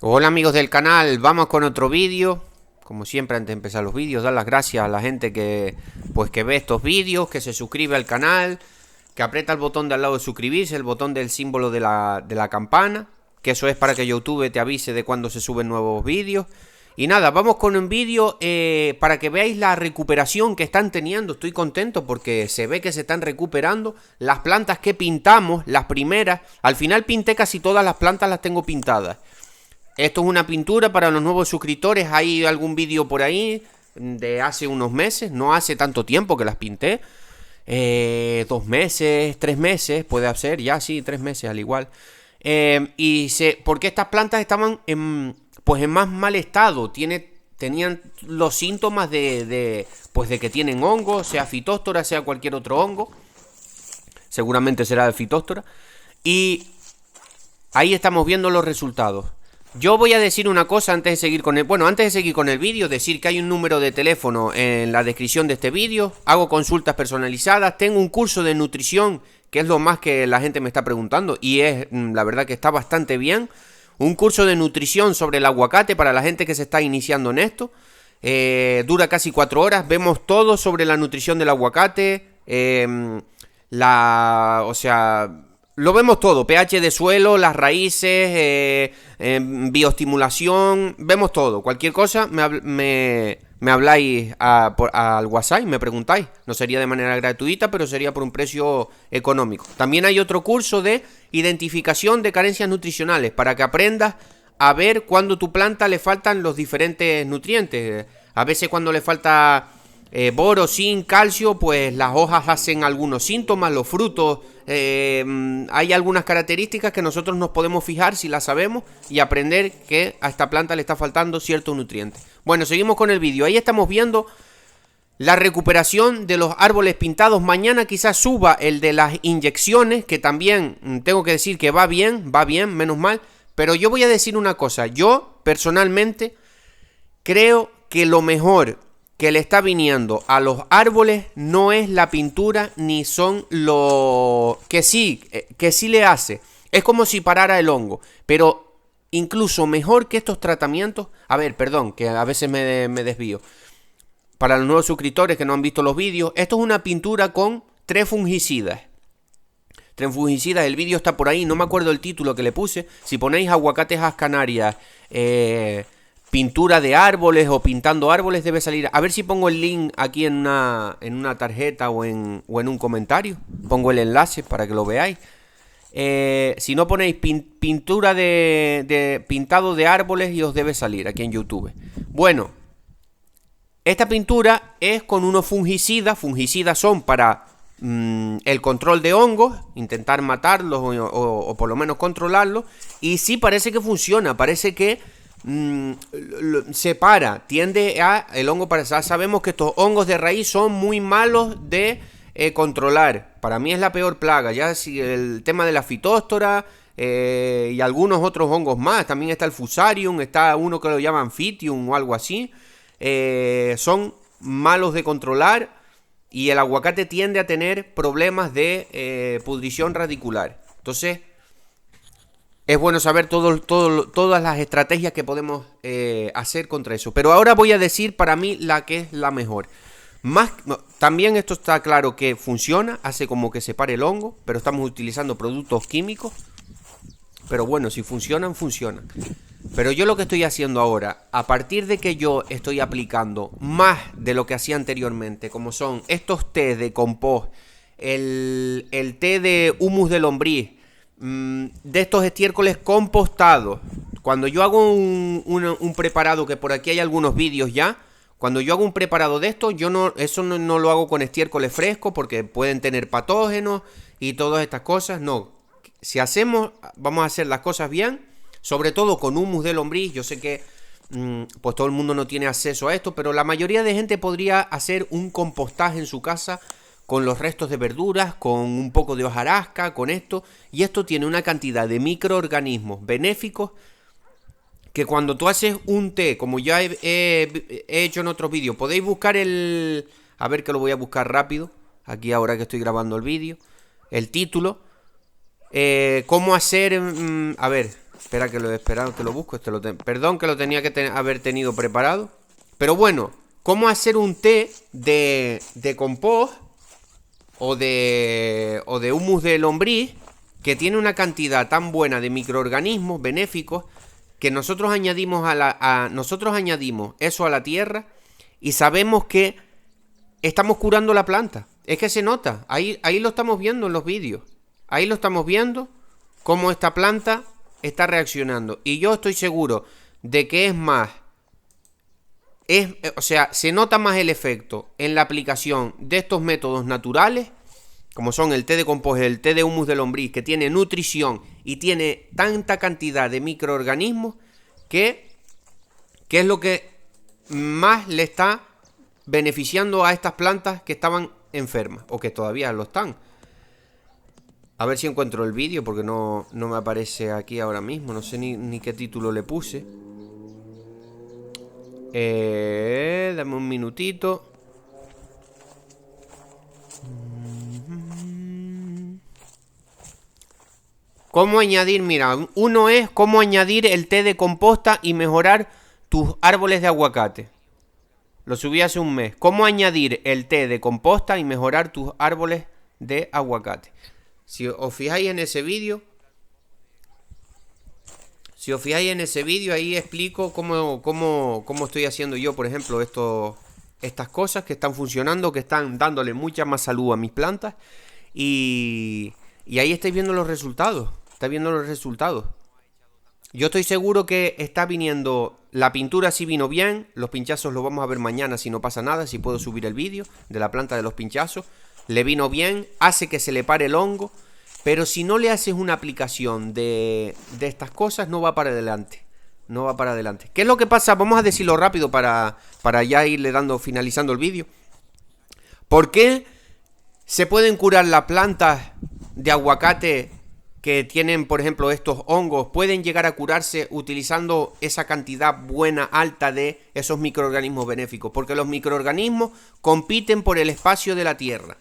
Hola amigos del canal, vamos con otro vídeo. Como siempre, antes de empezar los vídeos, dar las gracias a la gente que ve estos vídeos, que se suscribe al canal, que aprieta el botón de al lado de suscribirse, el botón del símbolo de la campana, que eso es para que YouTube te avise de cuando se suben nuevos vídeos. Y nada, vamos con un vídeo para que veáis la recuperación que están teniendo. Estoy contento porque se ve que se están recuperando. Las plantas que pintamos, las primeras, al final pinté casi todas las plantas, las tengo pintadas. Esto es una pintura para los nuevos suscriptores. Hay algún vídeo por ahí de hace unos meses, no hace tanto tiempo que las pinté. 2 meses, 3 meses, puede ser, ya sí, 3 meses al igual. Porque estas plantas estaban en más mal estado. Tenían los síntomas de que tienen hongo, sea fitóstora, sea cualquier otro hongo. Seguramente será de fitóstora. Y ahí estamos viendo los resultados. Yo voy a decir una cosa antes de seguir con el vídeo, decir que hay un número de teléfono en la descripción de este vídeo, hago consultas personalizadas, tengo un curso de nutrición, que es lo más que la gente me está preguntando, y es la verdad que está bastante bien, un curso de nutrición sobre el aguacate para la gente que se está iniciando en esto, dura casi 4 horas, vemos todo sobre la nutrición del aguacate, lo vemos todo, pH de suelo, las raíces, bioestimulación, vemos todo. Cualquier cosa me habláis al WhatsApp y me preguntáis. No sería de manera gratuita, pero sería por un precio económico. También hay otro curso de identificación de carencias nutricionales para que aprendas a ver cuándo tu planta le faltan los diferentes nutrientes. A veces cuando le falta boro, zinc, calcio, pues las hojas hacen algunos síntomas, los frutos, hay algunas características que nosotros nos podemos fijar si las sabemos y aprender que a esta planta le está faltando ciertos nutrientes. Bueno, seguimos con el vídeo. Ahí estamos viendo la recuperación de los árboles pintados. Mañana quizás suba el de las inyecciones, que también tengo que decir que va bien, menos mal. Pero yo voy a decir una cosa, yo personalmente creo que lo mejor que le está viniendo a los árboles no es la pintura ni son lo que sí le hace. Es como si parara el hongo, pero incluso mejor que estos tratamientos. A ver, perdón, que a veces me desvío. Para los nuevos suscriptores que no han visto los vídeos, esto es una pintura con 3 fungicidas. 3 fungicidas, el vídeo está por ahí, no me acuerdo el título que le puse. Si ponéis aguacates Canarias, pintura de árboles o pintando árboles, debe salir. A ver si pongo el link aquí en una tarjeta o en un comentario. Pongo el enlace para que lo veáis. Si no ponéis pintura de pintado de árboles y os debe salir aquí en YouTube. Bueno, esta pintura es con unos fungicidas. Fungicidas son para el control de hongos, intentar matarlos o por lo menos controlarlos. Y sí parece que funciona, parece que separa, tiende a el hongo para... Sabemos que estos hongos de raíz son muy malos de controlar. Para mí es la peor plaga. Ya si el tema de la fitóstora y algunos otros hongos más. También está el fusarium, está uno que lo llaman Phytium o algo así. Son malos de controlar y el aguacate tiende a tener problemas de pudrición radicular. Entonces es bueno saber todas las estrategias que podemos hacer contra eso. Pero ahora voy a decir para mí la que es la mejor. También esto está claro que funciona, hace como que se pare el hongo, pero estamos utilizando productos químicos. Pero bueno, si funcionan, funcionan. Pero yo lo que estoy haciendo ahora, a partir de que yo estoy aplicando más de lo que hacía anteriormente, como son estos té de compost, el té de humus de lombriz, de estos estiércoles compostados. Cuando yo hago un preparado, que por aquí hay algunos vídeos ya, cuando yo hago un preparado de esto, eso no lo hago con estiércoles frescos porque pueden tener patógenos y todas estas cosas. No, si vamos a hacer las cosas bien, sobre todo con humus de lombriz. Yo sé que pues todo el mundo no tiene acceso a esto, pero la mayoría de gente podría hacer un compostaje en su casa con los restos de verduras, con un poco de hojarasca, con esto. Y esto tiene una cantidad de microorganismos benéficos que cuando tú haces un té, como ya he hecho en otros vídeos, podéis buscar a ver que lo voy a buscar rápido, aquí ahora que estoy grabando el vídeo, el título. Cómo hacer, a ver, Espera que lo he esperado, que lo busco. Perdón que lo tenía que haber tenido preparado. Pero bueno, ¿cómo hacer un té de compost o de humus de lombriz que tiene una cantidad tan buena de microorganismos benéficos que nosotros añadimos nosotros añadimos eso a la tierra y sabemos que estamos curando la planta? Es que se nota, ahí lo estamos viendo en los vídeos. Ahí lo estamos viendo cómo esta planta está reaccionando. Y yo estoy seguro de que o sea, se nota más el efecto en la aplicación de estos métodos naturales, como son el té de compost, el té de humus de lombriz, que tiene nutrición y tiene tanta cantidad de microorganismos que es lo que más le está beneficiando a estas plantas que estaban enfermas o que todavía lo están. A ver si encuentro el vídeo porque no me aparece aquí ahora mismo. No sé ni qué título le puse. Dame un minutito. ¿Cómo añadir? Mira, uno es cómo añadir el té de composta y mejorar tus árboles de aguacate. Lo subí hace un mes. ¿Cómo añadir el té de composta y mejorar tus árboles de aguacate? Si os fijáis en ese vídeo, ahí explico cómo estoy haciendo yo, por ejemplo, estas cosas que están funcionando, que están dándole mucha más salud a mis plantas. Y ahí estáis viendo los resultados. Yo estoy seguro que está viniendo. La pintura sí vino bien. Los pinchazos los vamos a ver mañana si no pasa nada. Si puedo subir el vídeo de la planta de los pinchazos. Le vino bien. Hace que se le pare el hongo. Pero si no le haces una aplicación de estas cosas, no va para adelante. ¿Qué es lo que pasa? Vamos a decirlo rápido para ya irle finalizando el vídeo. ¿Por qué se pueden curar las plantas de aguacate que tienen, por ejemplo, estos hongos? Pueden llegar a curarse utilizando esa cantidad buena, alta de esos microorganismos benéficos. Porque los microorganismos compiten por el espacio de la tierra.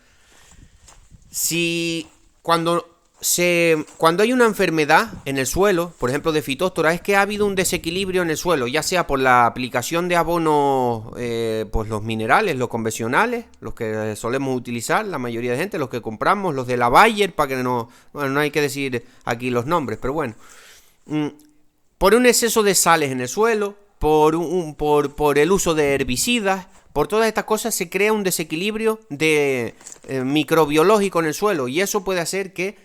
Cuando hay una enfermedad en el suelo, por ejemplo de fitóstora, es que ha habido un desequilibrio en el suelo, ya sea por la aplicación de abonos, pues los minerales, los convencionales, los que solemos utilizar, la mayoría de gente, los que compramos, los de la Bayer, para que no hay que decir aquí los nombres, pero bueno, por un exceso de sales en el suelo, por el uso de herbicidas. Por todas estas cosas se crea un desequilibrio microbiológico en el suelo y eso puede hacer que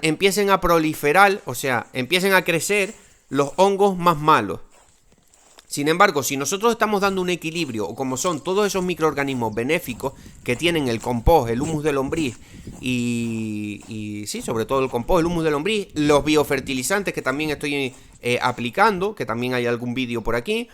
empiecen a proliferar, o sea, empiecen a crecer los hongos más malos. Sin embargo, si nosotros estamos dando un equilibrio, o como son todos esos microorganismos benéficos que tienen el compost, el humus de lombriz y sí, sobre todo el compost, el humus de lombriz, los biofertilizantes que también estoy aplicando, que también hay algún vídeo por aquí,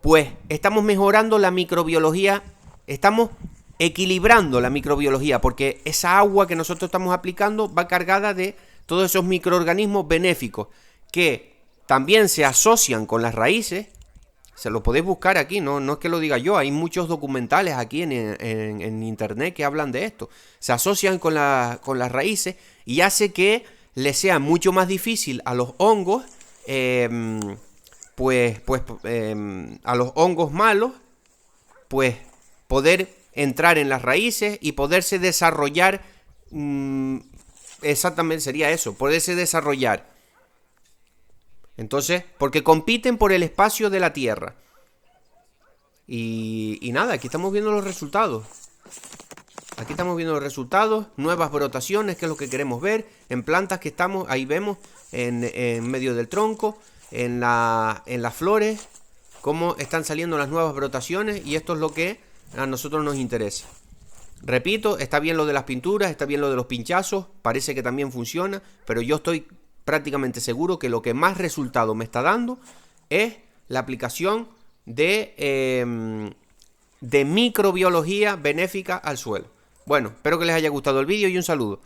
pues estamos mejorando la microbiología, estamos equilibrando la microbiología, porque esa agua que nosotros estamos aplicando va cargada de todos esos microorganismos benéficos que también se asocian con las raíces. Se lo podéis buscar aquí, no es que lo diga yo, hay muchos documentales aquí en internet que hablan de esto. Se asocian con las raíces y hace que les sea mucho más difícil a los hongos, a los hongos malos, pues poder entrar en las raíces y poderse desarrollar. Exactamente sería eso, poderse desarrollar. Entonces, porque compiten por el espacio de la tierra. Y nada, aquí estamos viendo los resultados. Nuevas brotaciones, que es lo que queremos ver. En plantas que estamos, ahí vemos, en medio del tronco, en las flores, cómo están saliendo las nuevas brotaciones. Y esto es lo que a nosotros nos interesa. Repito, está bien lo de las pinturas, está bien lo de los pinchazos, parece que también funciona, pero yo estoy prácticamente seguro que lo que más resultado me está dando es la aplicación de microbiología benéfica al suelo. Bueno, espero que les haya gustado el vídeo y un saludo.